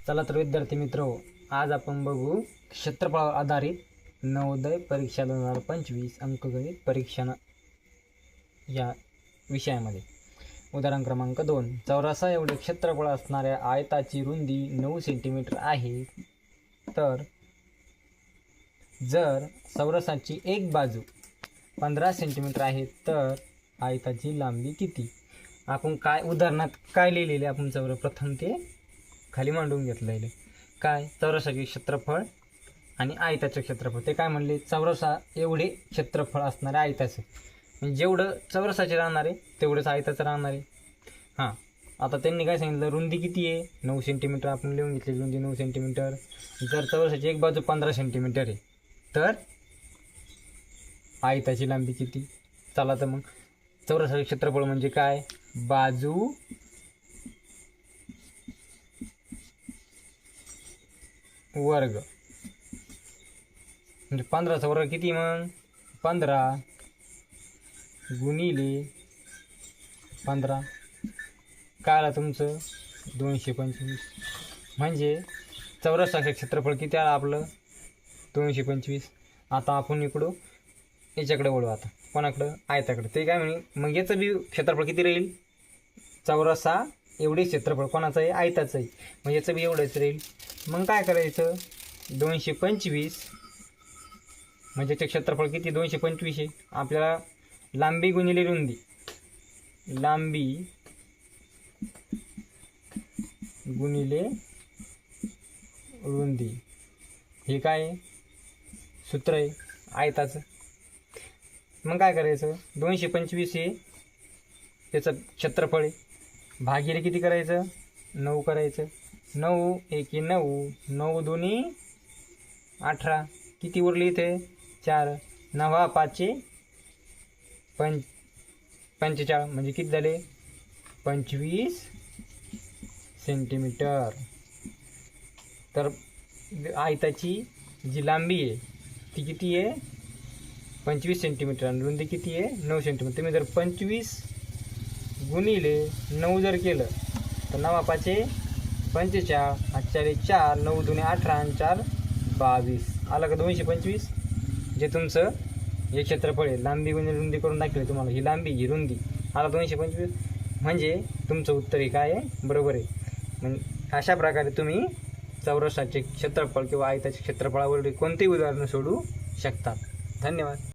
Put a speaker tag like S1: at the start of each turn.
S1: चला तर विद्यार्थी मित्र, आज आपण बघू क्षेत्रफळावर आधारित नवोदय परीक्षा 2025 अंकगणित परीक्षण या विषयामध्ये उदाहरण क्रमांक 2. चौरसा एवढे क्षेत्रफळ असणाऱ्या आयताची रुंदी 9 सेंटीमीटर आहे, तर जर चौरसाची एक बाजू 15 सेंटीमीटर आहे तर आयताची लांबी किती? आपण काय उदाहरणात काय लिहिलेले आपण सर्वप्रथम ते खाली मांडून घेतलेले. काय चौरसाचे क्षेत्रफळ आणि आयताचे क्षेत्रफळ. ते काय म्हणले, चौरसा एवढे क्षेत्रफळ असणारे आयताचे, म्हणजे जेवढं चौरसाचे राहणार आहे तेवढंच आयताचं राहणार आहे. हां, आता त्यांनी काय सांगितलं, रुंदी किती आहे 9 सेंटीमीटर. आपण लिहून घेतली रुंदी 9 सेंटीमीटर. जर चौरसाची एक बाजू 15 सेंटीमीटर आहे तर आयताची लांबी किती? चला तर मग चौरसाचे क्षेत्रफळ म्हणजे काय, बाजू वर्ग, म्हणजे 15चा वर्ग किती, मग 15 गुणिले 15 काय आलं तुमचं 225. म्हणजे चौरसाचे क्षेत्रफळ किती आलं आपलं 225. आता आपण इकडं याच्याकडे वळू, आता कोणाकडं, आयताकडे. ते काय म्हणे, मग याचं बी क्षेत्रफळ किती राहील, चौरसा एवढे क्षेत्रफळ कोणाचं आहे, आयताचं आहे, मग याचं बी एवढंच राहील. मग काय करायचं, 225 म्हणजे याचं क्षेत्रफळ किती 225 आहे. आपल्याला लांबी गुणिले रुंदी, लांबी गुणिले रुंदी हे काय आहे, सूत्र आहे आयताचं. मग काय करायचं, 225 हे त्याचं क्षेत्रफळ आहे, भागिले किती करायचं 9 करायचं. 9 एके 9, 9 दोन्ही 18, किती उरले इथे 4, 9 पाचे 45, म्हणजे किती झाले 25 सेंटीमीटर. तर आयताची जी लांबी आहे ती किती आहे 25 सेंटीमीटर आणि रुंदी किती आहे 9 सेंटीमीटर. तुम्ही जर 25 गुणिले 9 जर केलं तर 9 पाचे 45, 4 4, 9 दुने 18 आणि 4 22 आलं का 225. जे तुमचं हे क्षेत्रफळ आहे, लांबी गुणिले रुंदी करून दाखवले तुम्हाला, ही लांबी ही रुंदी आला 225, म्हणजे तुमचं उत्तर हे काय आहे, बरोबर आहे. म्हणजे अशा प्रकारे तुम्ही चौरसाचे क्षेत्रफळ किंवा आयताचे क्षेत्रफळावर कोणतेही उदाहरण सोडू शकता. धन्यवाद.